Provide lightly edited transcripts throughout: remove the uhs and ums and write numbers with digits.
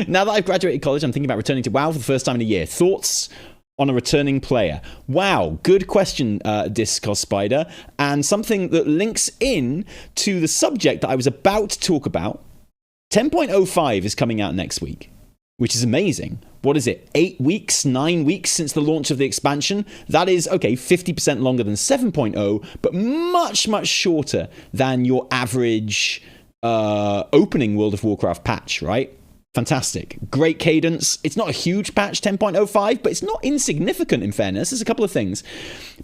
Now that I've graduated college, I'm thinking about returning to WoW for the first time in a year. Thoughts on a returning player? Wow, good question, Discos Spider, and something that links in to the subject that I was about to talk about. 10.05 is coming out next week, which is amazing. What is it, 8 weeks, 9 weeks since the launch of the expansion? That is, okay, 50% longer than 7.0, but much, much shorter than your average opening World of Warcraft patch, right? Fantastic. Great cadence. It's not a huge patch, 10.05, but it's not insignificant in fairness. There's a couple of things.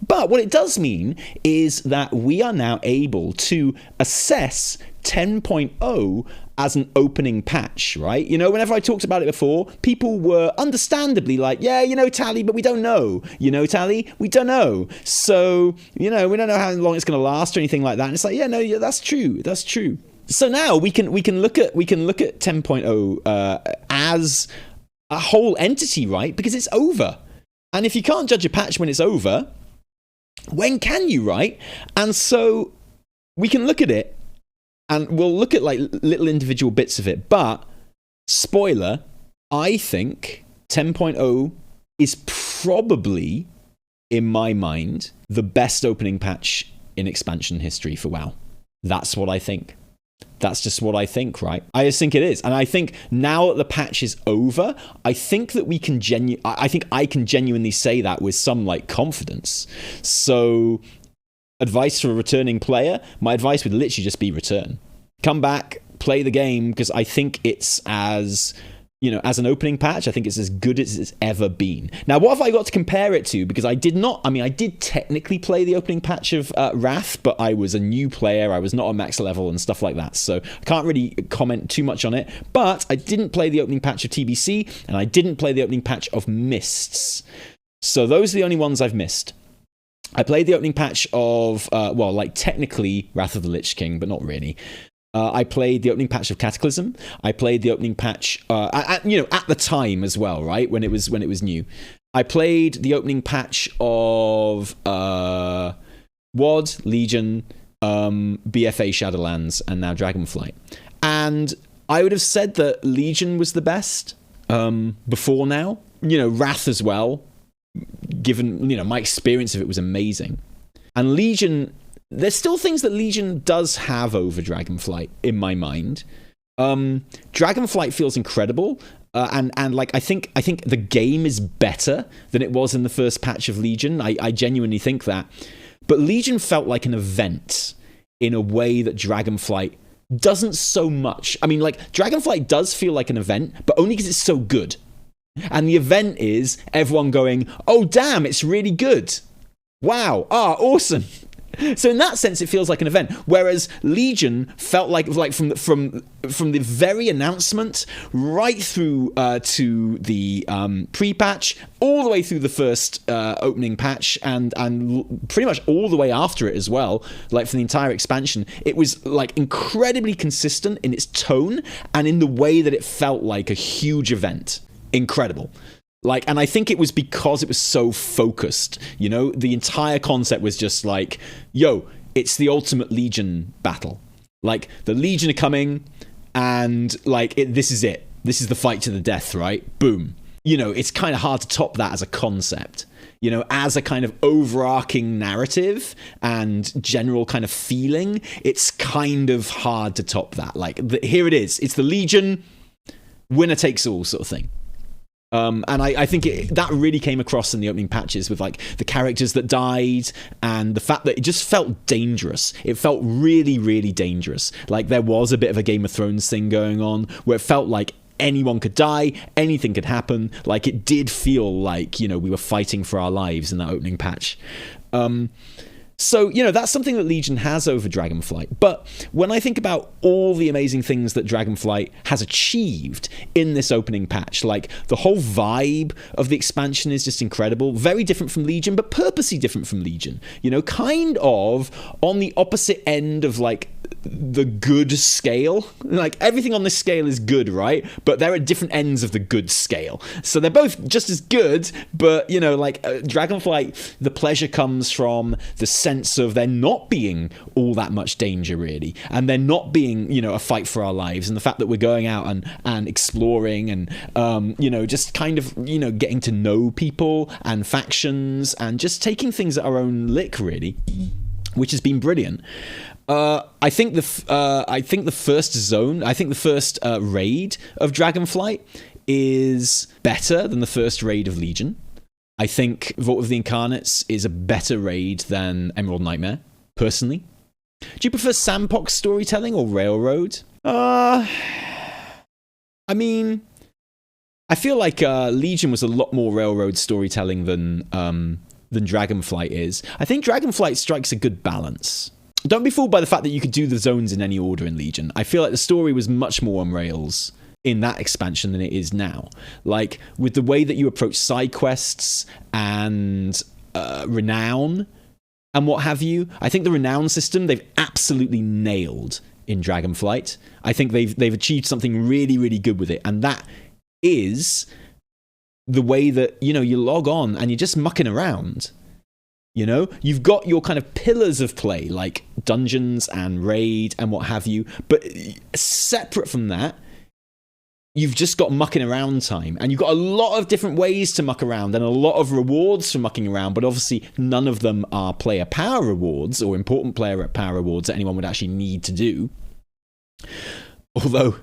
But what it does mean is that we are now able to assess 10.0 as an opening patch, right? You know, whenever I talked about it before, people were understandably like, yeah, you know, Tally, but we don't know. You know, Tally, we don't know. So, you know, we don't know how long it's going to last or anything like that. And it's like, yeah, no, yeah, that's true. That's true. So now we can look at 10.0 as a whole entity, right? Because it's over. And if you can't judge a patch when it's over, when can you, right? And so we can look at it and we'll look at like little individual bits of it. But spoiler, I think 10.0 is probably, in my mind, the best opening patch in expansion history for WoW. That's what I think. That's just what I think, right? I just think it is. And I think now that the patch is over, I think that we can I think I can genuinely say that with some like confidence. So advice for a returning player, my advice would literally just be return. Come back, play the game, because I think it's as, you know, as an opening patch, I think it's as good as it's ever been. Now, what have I got to compare it to? Because I did technically play the opening patch of Wrath, but I was a new player. I was not on max level and stuff like that. So I can't really comment too much on it. But I didn't play the opening patch of TBC, and I didn't play the opening patch of Mists. So those are the only ones I've missed. I played the opening patch of, technically Wrath of the Lich King, but not really. I played the opening patch of Cataclysm. I played the opening patch, at the time as well, right? When it was new. I played the opening patch of WoD, Legion, BFA Shadowlands, and now Dragonflight. And I would have said that Legion was the best before now. You know, Wrath as well. Given, you know, my experience of it was amazing. And Legion, there's still things that Legion does have over Dragonflight in my mind. Dragonflight feels incredible, and like I think the game is better than it was in the first patch of Legion. I genuinely think that. But Legion felt like an event in a way that Dragonflight doesn't so much. I mean, like, Dragonflight does feel like an event, but only because it's so good. And the event is everyone going, oh damn, it's really good. Wow, awesome. So in that sense, it feels like an event. Whereas Legion felt like from the very announcement right through to the pre-patch, all the way through the first opening patch, and pretty much all the way after it as well. Like for the entire expansion, it was like incredibly consistent in its tone and in the way that it felt like a huge event. Incredible. Like, and I think it was because it was so focused, you know, the entire concept was just like, yo, it's the ultimate Legion battle. Like, the Legion are coming, and like, this is it. This is the fight to the death, right? Boom. You know, it's kind of hard to top that as a concept, you know, as a kind of overarching narrative and general kind of feeling. It's kind of hard to top that. Like, here it is. It's the Legion, winner takes all sort of thing. And I think that really came across in the opening patches with like the characters that died and the fact that it just felt dangerous. It felt really, really dangerous. Like there was a bit of a Game of Thrones thing going on where it felt like anyone could die, anything could happen. Like it did feel like, you know, we were fighting for our lives in that opening patch. So, you know, that's something that Legion has over Dragonflight. But when I think about all the amazing things that Dragonflight has achieved in this opening patch, like the whole vibe of the expansion is just incredible. Very different from Legion, but purposely different from Legion. You know, kind of on the opposite end of like the good scale. Like, everything on this scale is good, right? But they're at different ends of the good scale. So they're both just as good, but, you know, like, Dragonflight, the pleasure comes from the sense of there not being all that much danger, really, and there not being, you know, a fight for our lives, and the fact that we're going out and exploring and, you know, just kind of, you know, getting to know people and factions and just taking things at our own lick, really, which has been brilliant. I think the first zone, I think the first raid of Dragonflight is better than the first raid of Legion. I think Vault of the Incarnates is a better raid than Emerald Nightmare, personally. Do you prefer sandbox storytelling or railroad? I mean, I feel like Legion was a lot more railroad storytelling than Dragonflight is. I think Dragonflight strikes a good balance. Don't be fooled by the fact that you could do the zones in any order in Legion. I feel like the story was much more on rails in that expansion than it is now. Like, with the way that you approach side quests and renown and what have you, I think the renown system they've absolutely nailed in Dragonflight. I think they've achieved something really, really good with it, and that is the way that, you know, you log on and you're just mucking around. You know, you've got your kind of pillars of play, like dungeons and raid and what have you, but separate from that, you've just got mucking around time, and you've got a lot of different ways to muck around and a lot of rewards for mucking around, but obviously none of them are player power rewards or important player power rewards that anyone would actually need to do. Although,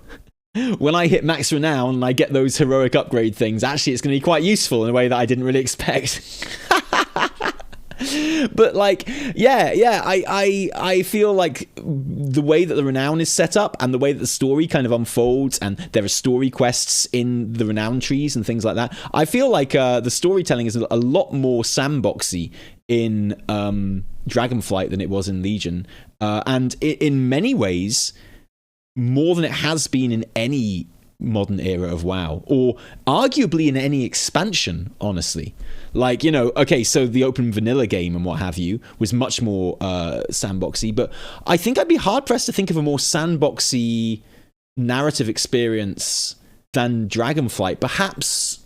when I hit max renown and I get those heroic upgrade things, actually it's going to be quite useful in a way that I didn't really expect. But like, I feel like the way that the renown is set up and the way that the story kind of unfolds, and there are story quests in the renown trees and things like that, I feel like the storytelling is a lot more sandboxy in Dragonflight than it was in Legion, and in many ways more than it has been in any modern era of WoW, or arguably in any expansion, honestly. Like, you know, okay, so the open vanilla game and what have you was much more sandboxy, but I think I'd be hard-pressed to think of a more sandboxy narrative experience than Dragonflight. Perhaps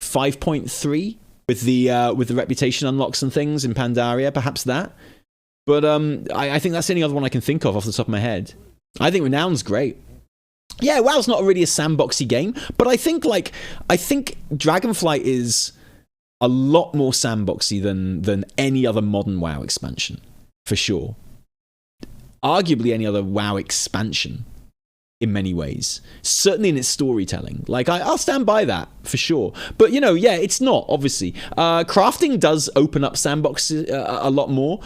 5.3 with the reputation unlocks and things in Pandaria, perhaps that. But I think that's the only other one I can think of off the top of my head. I think Renown's great. Yeah, WoW's not really a sandboxy game, but I think Dragonflight is a lot more sandboxy than any other modern WoW expansion, for sure. Arguably any other WoW expansion in many ways. Certainly in its storytelling. Like, I'll stand by that, for sure. But, you know, yeah, it's not, obviously. Crafting does open up sandboxes a lot more.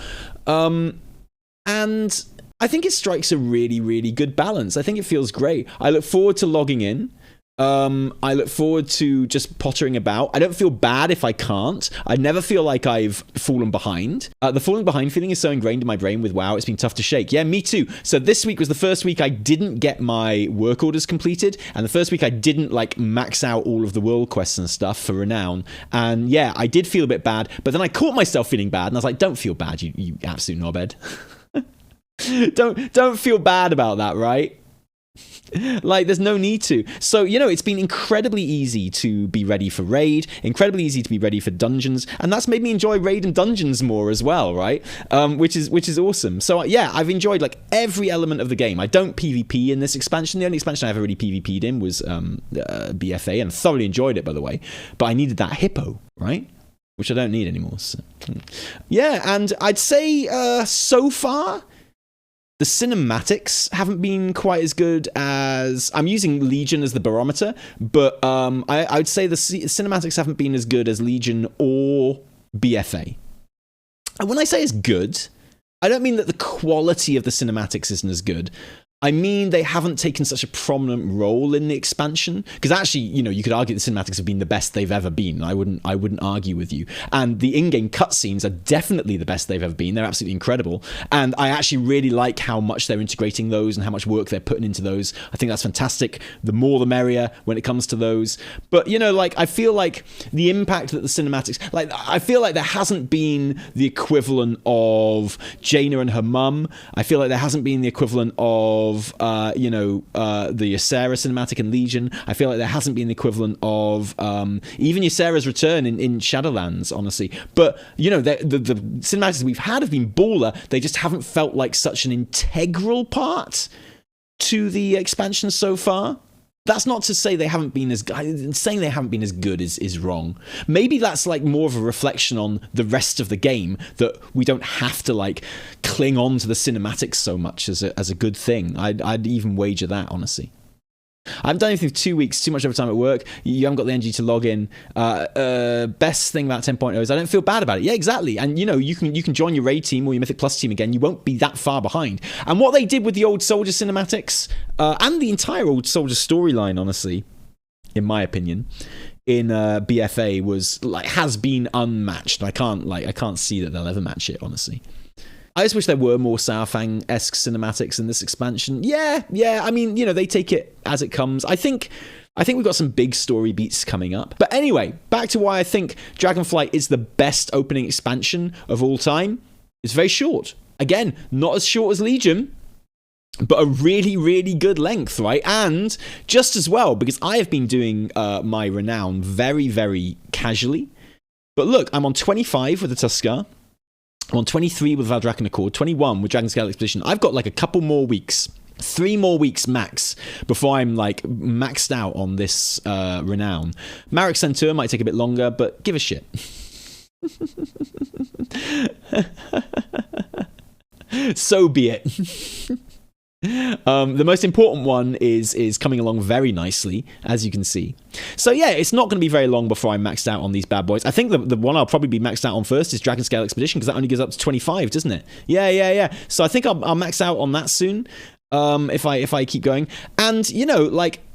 And I think it strikes a really, really good balance. I think it feels great. I look forward to logging in. I look forward to just pottering about. I don't feel bad if I can't. I never feel like I've fallen behind. The falling behind feeling is so ingrained in my brain with WoW, it's been tough to shake. Yeah, me too. So this week was the first week I didn't get my work orders completed, and the first week I didn't like max out all of the world quests and stuff for renown. And yeah, I did feel a bit bad, but then I caught myself feeling bad, and I was like, don't feel bad, you absolute knobhead. Don't feel bad about that, right? Like, there's no need to. So, you know, it's been incredibly easy to be ready for raid, incredibly easy to be ready for dungeons, and that's made me enjoy raid and dungeons more as well, right? Which is awesome. So yeah, I've enjoyed like every element of the game. I don't PvP in this expansion. The only expansion I ever really PvP'd in was BFA, and thoroughly enjoyed it, by the way. But I needed that hippo, right? Which I don't need anymore. So. Yeah, and I'd say so far, the cinematics haven't been quite as good as... I'm using Legion as the barometer, but I would say the cinematics haven't been as good as Legion or BFA. And when I say it's good, I don't mean that the quality of the cinematics isn't as good. I mean, they haven't taken such a prominent role in the expansion, because actually, you could argue the cinematics have been the best they've ever been. I wouldn't argue with you. And the in-game cutscenes are definitely the best they've ever been. They're absolutely incredible. And I actually really like how much they're integrating those and how much work they're putting into those. I think that's fantastic. The more the merrier when it comes to those. But, I feel like the impact that the cinematics... I feel like there hasn't been the equivalent of Jaina and her mum. I feel like there hasn't been the equivalent of the Ysera cinematic in Legion. I feel like there hasn't been the equivalent of even Ysera's return in Shadowlands, honestly. But the cinematics we've had have been baller. They just haven't felt like such an integral part to the expansion so far. That's not to say they haven't been as good. Saying they haven't been as good is wrong. Maybe that's more of a reflection on the rest of the game, that we don't have to cling on to the cinematics so much as a good thing. I'd even wager that, honestly. I haven't done anything for 2 weeks, too much overtime at work. You haven't got the energy to log in. Best thing about 10.0 is I don't feel bad about it. Yeah, exactly. And you can join your raid team or your Mythic Plus team again. You won't be that far behind. And what they did with the old Soldier cinematics and the entire old Soldier storyline, honestly, in my opinion, in BFA has been unmatched. I can't see that they'll ever match it, honestly. I just wish there were more Saurfang-esque cinematics in this expansion. Yeah. I mean, they take it as it comes. I think we've got some big story beats coming up. But anyway, back to why I think Dragonflight is the best opening expansion of all time. It's very short. Again, not as short as Legion, but a really, really good length, right? And just as well, because I have been doing my Renown very, very casually. But look, I'm on 25 with the Tuskar. I'm on 23 with Valdrakken Accord, 21 with Dragonscale Expedition. I've got a couple more weeks, 3 more weeks max, before I'm maxed out on this Renown. Marek Centaur might take a bit longer, but give a shit. So be it. The most important one is coming along very nicely, as you can see. So yeah, it's not going to be very long before I'm maxed out on these bad boys. I think the one I'll probably be maxed out on first is Dragonscale Expedition, because that only goes up to 25, doesn't it? Yeah. So I think I'll max out on that soon, if I keep going. And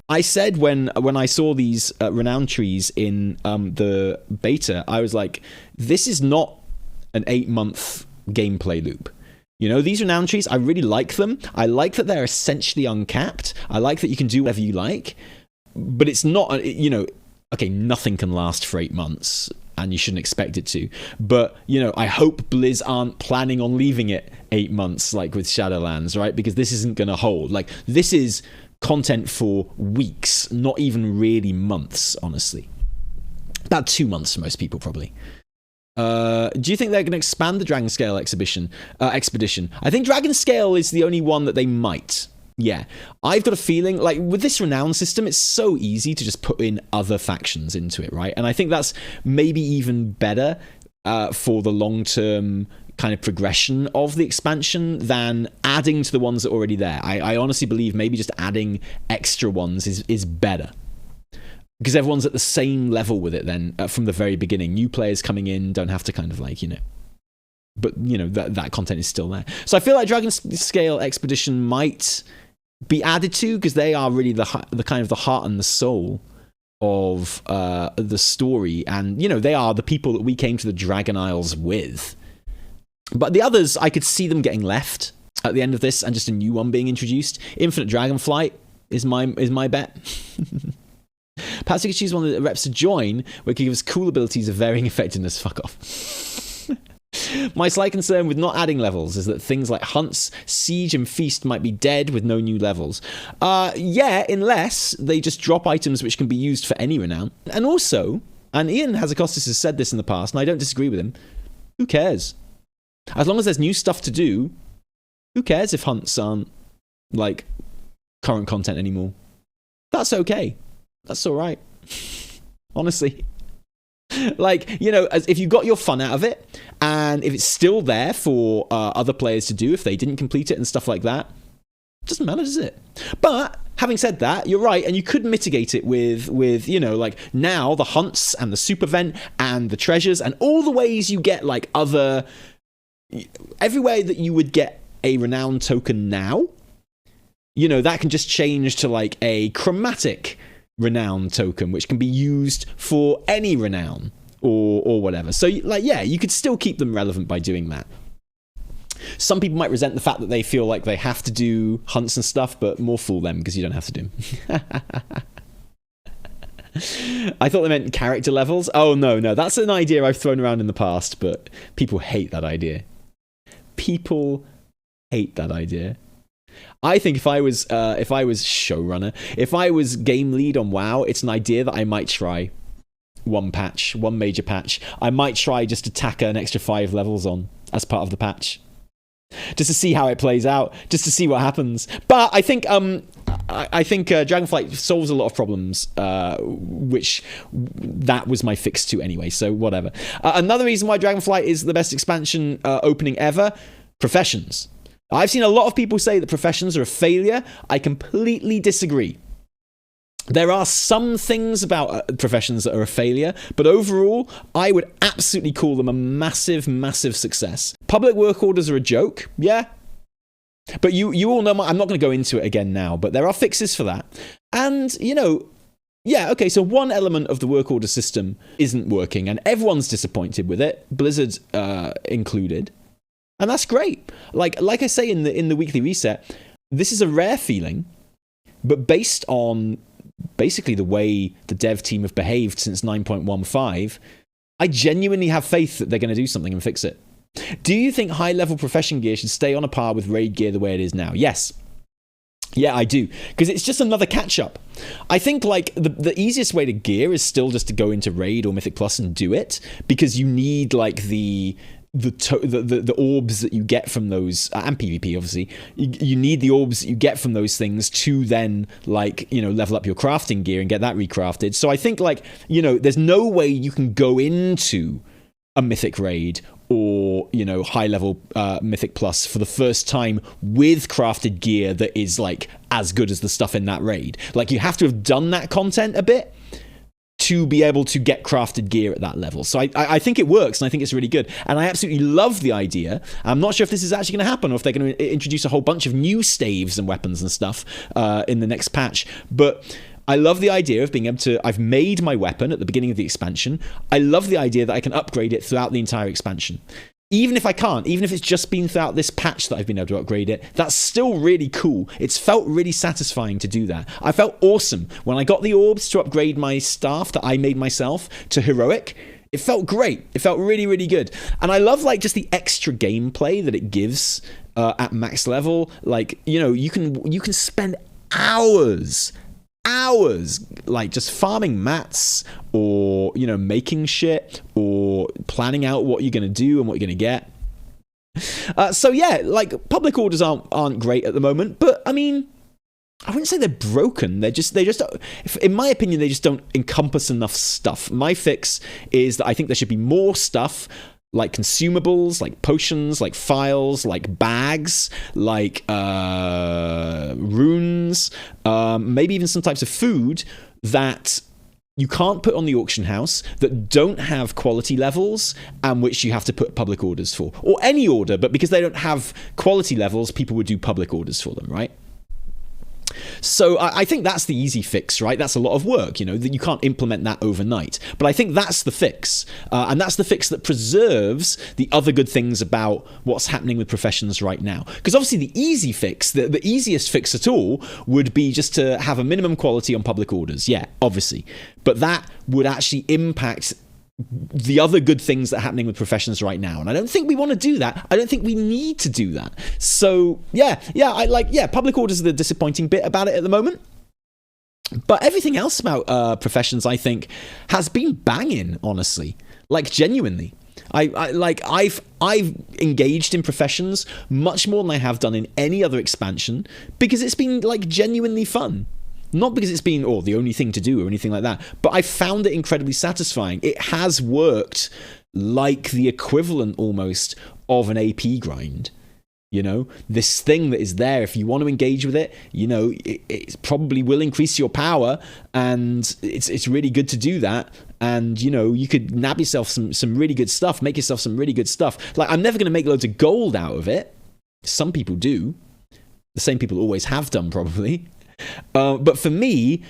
I said when I saw these renown trees in the beta, I was like, this is not an 8-month gameplay loop. These renown trees, I really like them. I like that they're essentially uncapped. I like that you can do whatever you like. But it's not, okay, nothing can last for 8 months, and you shouldn't expect it to. But, I hope Blizz aren't planning on leaving it 8 months, like with Shadowlands, right? Because this isn't going to hold. This is content for weeks, not even really months, honestly. About 2 months for most people, probably. Do you think they're going to expand the Dragonscale expedition? I think Dragonscale is the only one that they might. Yeah. I've got a feeling, with this renown system, it's so easy to just put in other factions into it, right? And I think that's maybe even better for the long-term kind of progression of the expansion than adding to the ones that are already there. I honestly believe maybe just adding extra ones is better. Because everyone's at the same level with it then from the very beginning. New players coming in don't have to kind of but that content is still there. So I feel like Dragonscale Expedition might be added to, because they are really the kind of the heart and the soul of the story, and they are the people that we came to the Dragon Isles with. But the others, I could see them getting left at the end of this and just a new one being introduced. Infinite Dragonflight is my bet. Perhaps we could choose one of the reps to join, where it could give us cool abilities of varying effectiveness. Fuck off. My slight concern with not adding levels is that things like Hunts, Siege, and Feast might be dead with no new levels. Yeah, unless they just drop items which can be used for any renown. And also, and Ian Hazakostas has said this in the past, and I don't disagree with him, who cares? As long as there's new stuff to do, who cares if Hunts aren't, current content anymore? That's okay. That's all right. Honestly. As if you got your fun out of it, and if it's still there for other players to do if they didn't complete it and stuff like that, it doesn't matter, does it? But having said that, you're right, and you could mitigate it with now the hunts and the super vent and the treasures and all the ways you get every way that you would get a renown token now. that can just change to like a chromatic renown token, which can be used for any renown or whatever. So like, yeah, you could still keep them relevant by doing that. Some people might resent the fact that they feel like they have to do hunts and stuff, but more fool them, because you don't have to do them. I thought they meant character levels. Oh, no, that's an idea I've thrown around in the past, but people hate that idea. People hate that idea. I think if I was showrunner, if I was game lead on WoW, it's an idea that I might try. One major patch. I might try just to tack an extra 5 levels on as part of the patch, just to see how it plays out, just to see what happens. But I think Dragonflight solves a lot of problems, which that was my fix to anyway, so whatever. Another reason why Dragonflight is the best expansion opening ever: professions. I've seen a lot of people say that professions are a failure. I completely disagree. There are some things about professions that are a failure, but overall, I would absolutely call them a massive, massive success. Public work orders are a joke, yeah. But you all know, I'm not going to go into it again now, but there are fixes for that. And, yeah, okay, so one element of the work order system isn't working, and everyone's disappointed with it, Blizzard included. And that's great. Like I say in the weekly reset, this is a rare feeling, but based on basically the way the dev team have behaved since 9.15, I genuinely have faith that they're going to do something and fix it. Do you think high-level profession gear should stay on a par with raid gear the way it is now? Yes. Yeah, I do. Because it's just another catch-up. I think like the easiest way to gear is still just to go into raid or Mythic Plus and do it, because you need like the orbs that you get from those, and PvP obviously, you need the orbs that you get from those things to then level up your crafting gear and get that recrafted. So I think there's no way you can go into a Mythic raid or high level Mythic Plus for the first time with crafted gear that is like as good as the stuff in that raid. Like, you have to have done that content a bit to be able to get crafted gear at that level. So I think it works, and I think it's really good. And I absolutely love the idea. I'm not sure if this is actually going to happen, or if they're going to introduce a whole bunch of new staves and weapons and stuff in the next patch. But I love the idea of being able to... I've made my weapon at the beginning of the expansion. I love the idea that I can upgrade it throughout the entire expansion. Even if I can't, even if it's just been throughout this patch that I've been able to upgrade it, that's still really cool. It's felt really satisfying to do that. I felt awesome when I got the orbs to upgrade my staff that I made myself to heroic. It felt great. It felt really, really good. And I love just the extra gameplay that it gives at max level. You can spend hours just farming mats, or making shit, or planning out what you're going to do and what you're going to get. So yeah, public orders aren't great at the moment, but I mean, I wouldn't say they're broken. They just in my opinion, they just don't encompass enough stuff. My fix is that I think there should be more stuff, like consumables, like potions, like files, like bags, like runes, maybe even some types of food that you can't put on the auction house, that don't have quality levels, and which you have to put public orders for. Or any order, but because they don't have quality levels, people would do public orders for them, right? So I think that's the easy fix, right? That's a lot of work, that you can't implement that overnight. But I think that's the fix. And that's the fix that preserves the other good things about what's happening with professions right now. Because obviously the easy fix, the easiest fix at all, would be just to have a minimum quality on public orders. Yeah, obviously. But that would actually impact the other good things that are happening with professions right now, and I don't think we want to do that. I don't think we need to do that. So yeah, public orders are the disappointing bit about it at the moment. But everything else about professions, I think, has been banging. Honestly, genuinely, I've engaged in professions much more than I have done in any other expansion, because it's been genuinely fun. Not because it's been the only thing to do or anything like that, but I found it incredibly satisfying. It has worked like the equivalent almost of an AP grind. This thing that is there, if you want to engage with it, it probably will increase your power, and it's really good to do that. And you could nab yourself some really good stuff, make yourself some really good stuff. I'm never going to make loads of gold out of it. Some people do. The same people always have done, probably. But for me,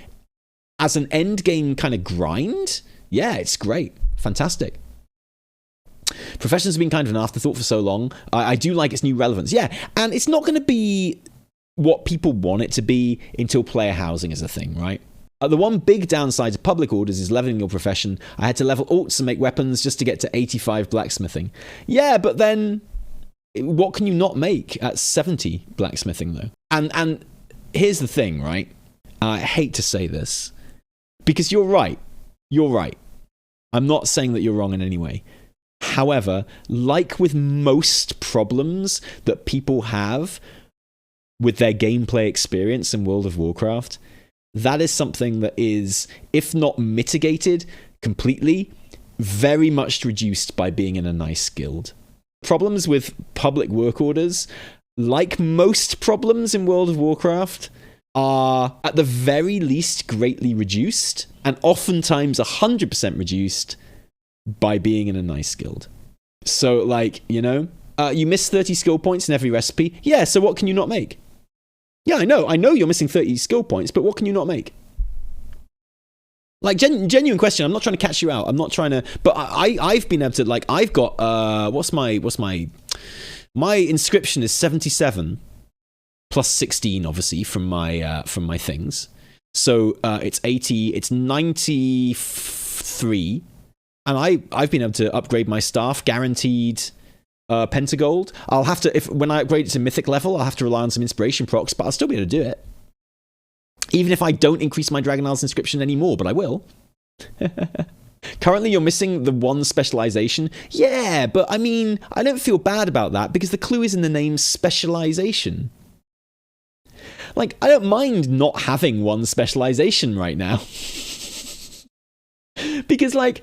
as an end game kind of grind, yeah, it's great. Fantastic. Professions have been kind of an afterthought for so long. I do like its new relevance. Yeah, and it's not going to be what people want it to be until player housing is a thing, right? The one big downside to public orders is leveling your profession. I had to level alts and make weapons just to get to 85 blacksmithing. Yeah, but then what can you not make at 70 blacksmithing, though? And here's the thing, right? I hate to say this, because you're right. You're right. I'm not saying that you're wrong in any way. However, like with most problems that people have with their gameplay experience in World of Warcraft, that is something that is, if not mitigated completely, very much reduced by being in a nice guild. Problems with public work orders, like most problems in World of Warcraft, are at the very least greatly reduced, and oftentimes 100% reduced by being in a nice guild. So, like, you know, you miss 30 skill points in every recipe. Yeah, so what can you not make? Yeah, I know you're missing 30 skill points, but what can you not make? Like, genuine question. I'm not trying to catch you out. I'm not trying to, but I've been able to, like, I've got, my inscription is 77 plus 16, obviously, from my things. So it's 80, it's 93. And I've been able to upgrade my staff, guaranteed pentagold. I'll have to, when I upgrade it to mythic level, I'll have to rely on some inspiration procs, but I'll still be able to do it. Even if I don't increase my Dragon Isles inscription anymore, but I will. Currently, you're missing the one specialization. Yeah, but I mean, I don't feel bad about that because the clue is in the name specialization. Like, I don't mind not having one specialization right now. Because, like,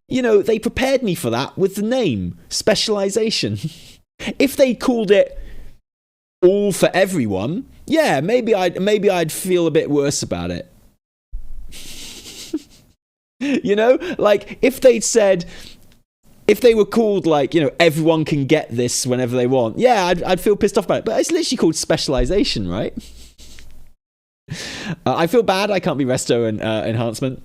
you know, they prepared me for that with the name, specialization. If they called it all for everyone, yeah, maybe I'd feel a bit worse about it. You know, like if they'd said, if they were called like, you know, everyone can get this whenever they want, yeah, I'd feel pissed off about it. But it's literally called specialization, right? I feel bad I can't be resto and enhancement.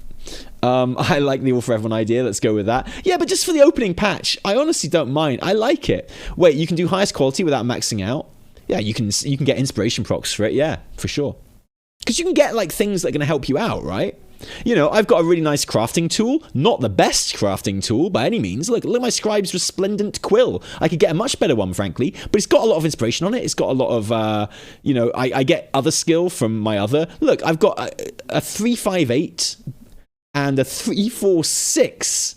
I like the all for everyone idea. Let's go with that. Yeah, but just for the opening patch, I honestly don't mind. I like it. Wait, you can do highest quality without maxing out? Yeah, you can get inspiration procs for it. Yeah, for sure. Because you can get like things that are going to help you out, right? You know, I've got a really nice crafting tool. Not the best crafting tool by any means. Look at my Scribe's Resplendent Quill. I could get a much better one, frankly. But it's got a lot of inspiration on it. It's got a lot of, you know, I get other skill from my other. Look, I've got a 358 and a 346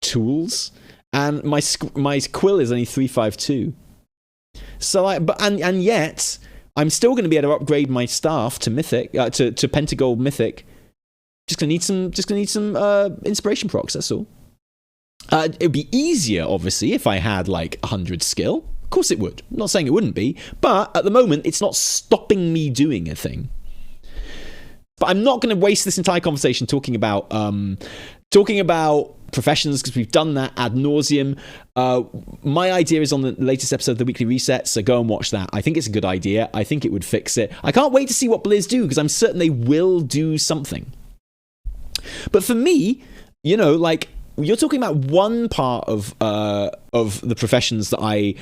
tools. And my Quill is only 352. So, and yet, I'm still going to be able to upgrade my staff to Mythic, to Pentagold Mythic. Just gonna need some inspiration procs. That's all. It'd be easier, obviously, if I had like 100 skill. Of course, it would. I'm not saying it wouldn't be, but at the moment, it's not stopping me doing a thing. But I'm not going to waste this entire conversation talking about professions because we've done that ad nauseum. My idea is on the latest episode of the Weekly Reset, so go and watch that. I think it's a good idea. I think it would fix it. I can't wait to see what Blizz do because I'm certain they will do something. But for me, you know, like you're talking about one part of the professions that I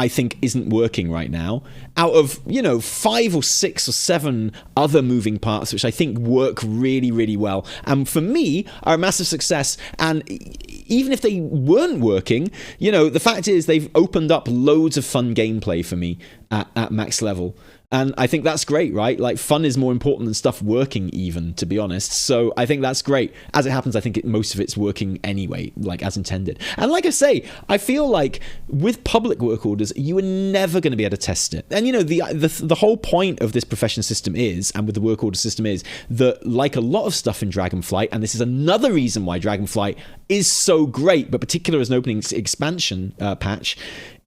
think isn't working right now out of, 5 or 6 or 7 other moving parts, which I think work really, really well. And for me are a massive success. And even if they weren't working, the fact is they've opened up loads of fun gameplay for me at max level. And I think that's great, right? Like, fun is more important than stuff working, even, to be honest. So I think that's great. As it happens, I think most of it's working anyway, like, as intended. And like I say, I feel like with public work orders, you are never going to be able to test it. And, the whole point of this profession system is, and with the work order system is, that, like a lot of stuff in Dragonflight, and this is another reason why Dragonflight is so great, but particular as an opening expansion patch,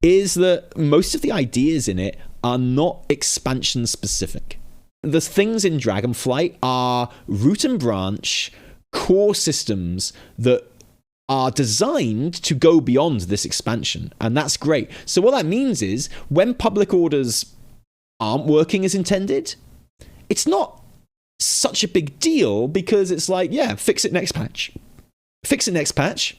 is that most of the ideas in it are not expansion specific. The things in Dragonflight are root and branch core systems that are designed to go beyond this expansion, and that's great. So what that means is when public orders aren't working as intended, it's not such a big deal, because it's like, yeah, fix it next patch. Fix it next patch.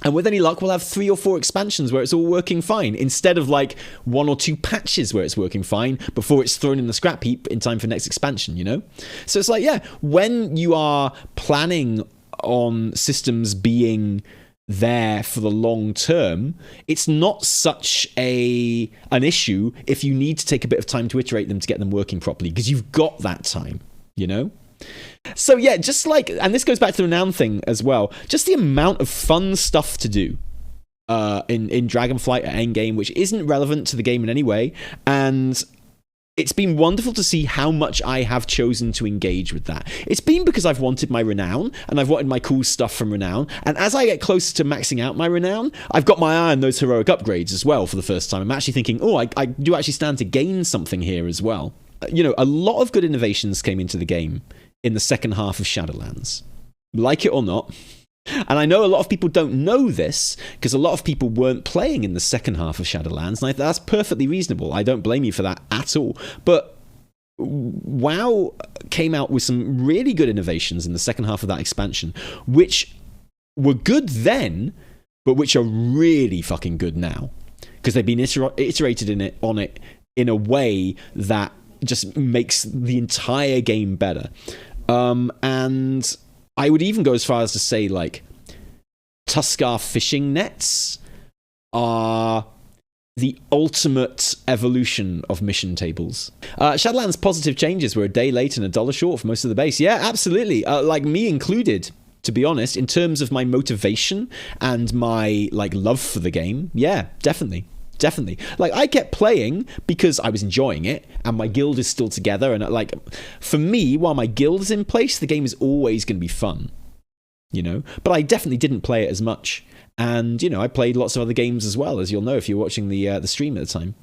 And with any luck, we'll have 3 or 4 expansions where it's all working fine, instead of like 1 or 2 patches where it's working fine before it's thrown in the scrap heap in time for next expansion, you know? So it's like, yeah, when you are planning on systems being there for the long term, it's not such an issue if you need to take a bit of time to iterate them to get them working properly, because you've got that time, you know? So yeah, just like, and this goes back to the renown thing as well, just the amount of fun stuff to do in Dragonflight at endgame, which isn't relevant to the game in any way, and it's been wonderful to see how much I have chosen to engage with that. It's been because I've wanted my renown, and I've wanted my cool stuff from renown, and as I get closer to maxing out my renown, I've got my eye on those heroic upgrades as well for the first time. I'm actually thinking, oh, I do actually stand to gain something here as well. You know, a lot of good innovations came into the game in the second half of Shadowlands, like it or not. And I know a lot of people don't know this, because a lot of people weren't playing in the second half of Shadowlands, and that's perfectly reasonable. I don't blame you for that at all. But WoW came out with some really good innovations in the second half of that expansion, which were good then, but which are really fucking good now, because they've been iterated on it in a way that just makes the entire game better. And I would even go as far as to say, like, Tuskar fishing nets are the ultimate evolution of mission tables. Shadowlands' positive changes were a day late and $1 short for most of the base. Yeah, absolutely. Like, me included, to be honest, in terms of my motivation and my, like, love for the game. Yeah, definitely. Like, I kept playing because I was enjoying it, and my guild is still together, and like, for me, while my guild is in place, the game is always going to be fun, you know? But I definitely didn't play it as much, and, you know, I played lots of other games as well, as you'll know if you're watching the stream at the time.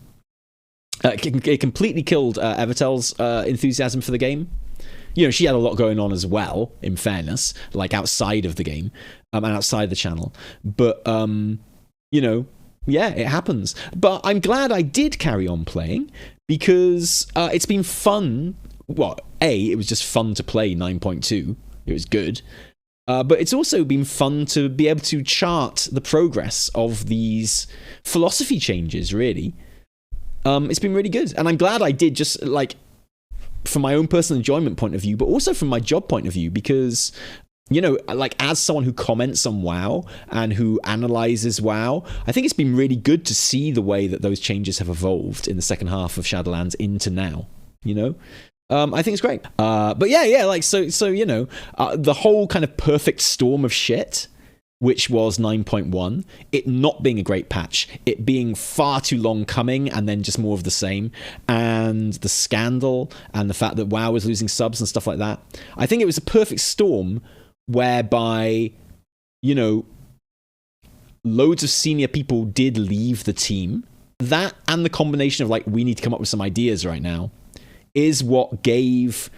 It completely killed Evitel's enthusiasm for the game. You know, she had a lot going on as well, in fairness, like outside of the game, and outside the channel. But, you know, yeah, it happens. But I'm glad I did carry on playing, because it's been fun. Well, it was just fun to play 9.2. It was good. But it's also been fun to be able to chart the progress of these philosophy changes, really. It's been really good. And I'm glad I did, just like from my own personal enjoyment point of view, but also from my job point of view, because, you know, like, as someone who comments on WoW and who analyzes WoW, I think it's been really good to see the way that those changes have evolved in the second half of Shadowlands into now, you know? I think it's great. But yeah, like, so you know, the whole kind of perfect storm of shit, which was 9.1, it not being a great patch, it being far too long coming, and then just more of the same, and the scandal, and the fact that WoW was losing subs and stuff like that. I think it was a perfect storm whereby, you know, loads of senior people did leave the team. That, and the combination of, like, we need to come up with some ideas right now, is what gave,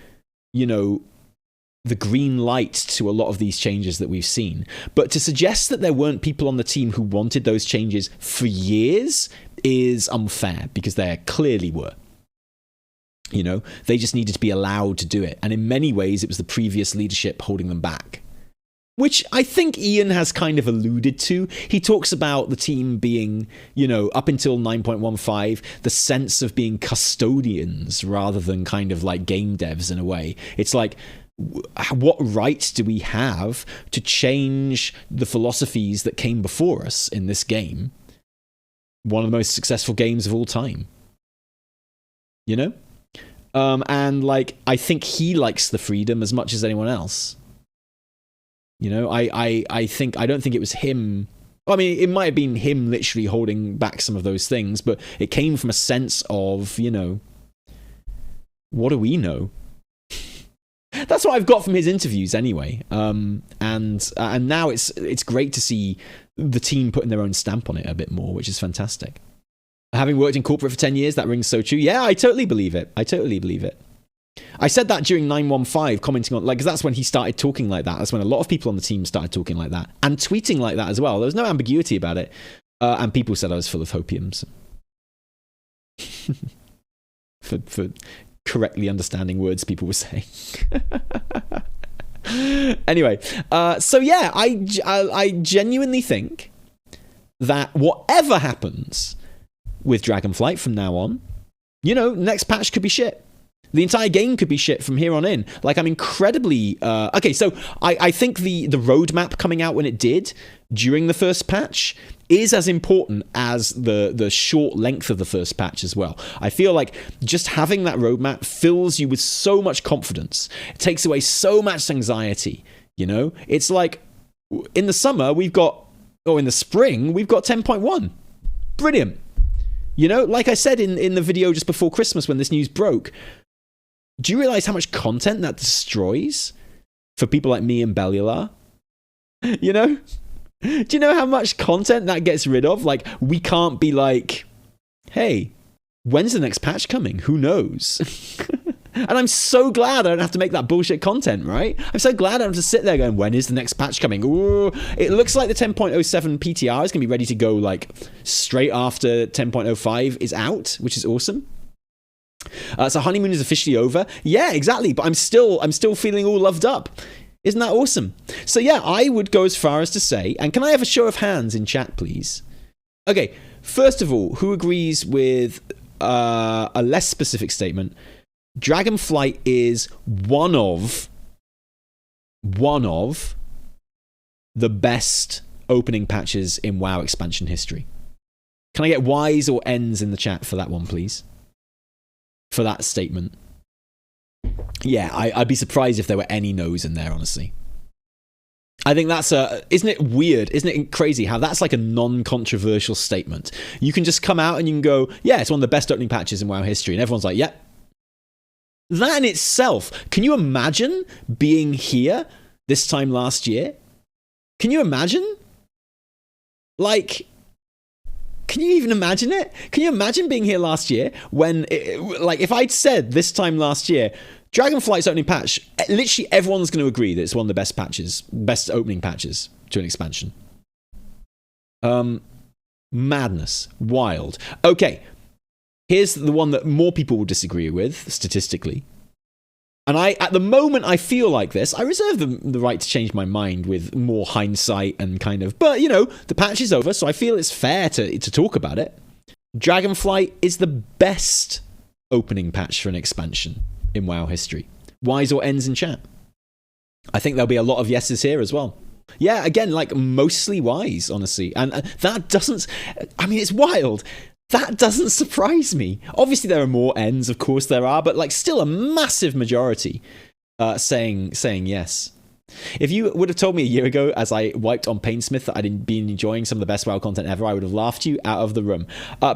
you know, the green light to a lot of these changes that we've seen. But to suggest that there weren't people on the team who wanted those changes for years is unfair, because there clearly were. You know, they just needed to be allowed to do it. And in many ways, it was the previous leadership holding them back, which I think Ian has kind of alluded to. He talks about the team being, you know, up until 9.15, the sense of being custodians rather than kind of like game devs in a way. It's like, what right do we have to change the philosophies that came before us in this game? One of the most successful games of all time. You know? And like, I think he likes the freedom as much as anyone else. You know, I don't think it was him. I mean, it might have been him literally holding back some of those things, but it came from a sense of, you know, what do we know? That's what I've got from his interviews anyway. And now it's great to see the team putting their own stamp on it a bit more, which is fantastic. Having worked in corporate for 10 years, that rings so true. Yeah, I totally believe it. I said that during 915, commenting on, like, 'cause that's when he started talking like that. That's when a lot of people on the team started talking like that and tweeting like that as well. There was no ambiguity about it. And people said I was full of hopiums. for correctly understanding words people were saying. Anyway, so yeah, I genuinely think that whatever happens with Dragonflight from now on, next patch could be shit. The entire game could be shit from here on in. Like, I'm incredibly... okay, so I think the roadmap coming out when it did during the first patch is as important as the short length of the first patch as well. I feel like just having that roadmap fills you with so much confidence. It takes away so much anxiety, It's like, in the summer, in the spring, we've got 10.1. Brilliant. Like I said in the video just before Christmas when this news broke, do you realize how much content that destroys for people like me and Bellular? Do you know how much content that gets rid of? Like, we can't be like, hey, when's the next patch coming? Who knows? And I'm so glad I don't have to make that bullshit content, right? I'm so glad I don't have to sit there going, when is the next patch coming? Ooh, it looks like the 10.07 PTR is going to be ready to go like straight after 10.05 is out, which is awesome. So honeymoon is officially over. Yeah, exactly. But I'm still feeling all loved up. Isn't that awesome? So yeah, I would go as far as to say, and can I have a show of hands in chat, please? Okay, first of all, who agrees with a less specific statement? Dragonflight is one of the best opening patches in WoW expansion history. Can I get Y's or N's in the chat for that one, please? For that statement. Yeah, I'd be surprised if there were any no's in there, honestly. I think that's isn't it weird? Isn't it crazy how that's like a non-controversial statement? You can just come out and you can go, yeah, it's one of the best opening patches in WoW history. And everyone's like, yep. That in itself, can you imagine being here this time last year? Can you imagine? Like, can you even imagine it? Can you imagine being here last year when, if I'd said this time last year, Dragonflight's opening patch, literally everyone's going to agree that it's one of the best opening patches to an expansion. Madness. Wild. Okay. Here's the one that more people will disagree with, statistically. And at the moment I feel like this, I reserve the right to change my mind with more hindsight and kind of... But, the patch is over, so I feel it's fair to talk about it. Dragonflight is the best opening patch for an expansion in WoW history. Y's or N's in chat? I think there'll be a lot of yeses here as well. Yeah, again, like mostly Y's, honestly. And that doesn't... I mean, it's wild. That doesn't surprise me. Obviously, there are more N's, of course there are, but still a massive majority saying yes. If you would have told me a year ago, as I wiped on Painsmith, that I'd been enjoying some of the best WoW content ever, I would have laughed you out of the room.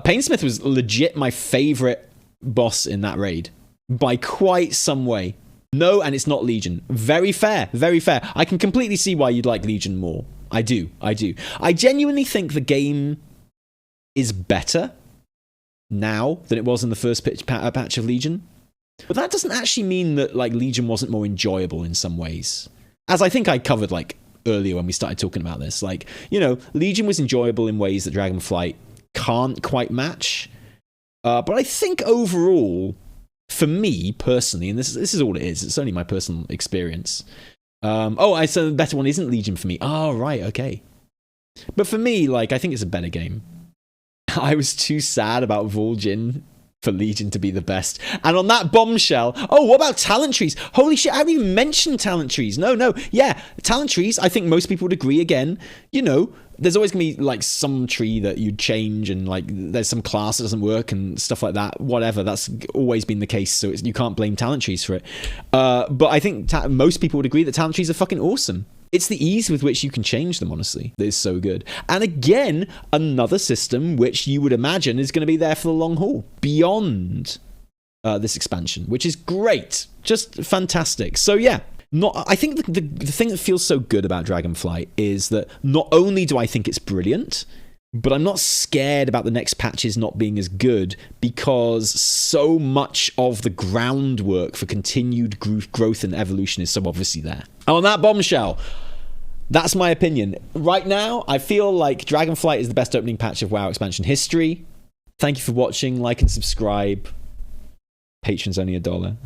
Painsmith was legit my favorite boss in that raid, by quite some way. No, and it's not Legion. Very fair, very fair. I can completely see why you'd like Legion more. I do. I genuinely think the game is better now than it was in the first patch of Legion. But that doesn't actually mean that Legion wasn't more enjoyable in some ways. As I think I covered earlier when we started talking about this. Legion was enjoyable in ways that Dragonflight can't quite match. But I think overall, for me personally, and this is all it is, it's only my personal experience. I said the better one isn't Legion for me. Oh, right, okay. But for me, I think it's a better game. I was too sad about Vol'jin for Legion to be the best. And on that bombshell, what about talent trees? Holy shit, I haven't even mentioned talent trees. No. Yeah, talent trees, I think most people would agree again. There's always going to be some tree that you'd change and there's some class that doesn't work and stuff like that. Whatever, that's always been the case. So you can't blame talent trees for it. But I think most people would agree that talent trees are fucking awesome. It's the ease with which you can change them, honestly, that is so good. And again, another system which you would imagine is going to be there for the long haul, beyond this expansion, which is great. Just fantastic. So yeah, I think the thing that feels so good about Dragonflight is that not only do I think it's brilliant, but I'm not scared about the next patches not being as good, because so much of the groundwork for continued growth and evolution is so obviously there. And on that bombshell, that's my opinion. Right now, I feel like Dragonflight is the best opening patch of WoW expansion history. Thank you for watching. Like and subscribe. Patrons only $1.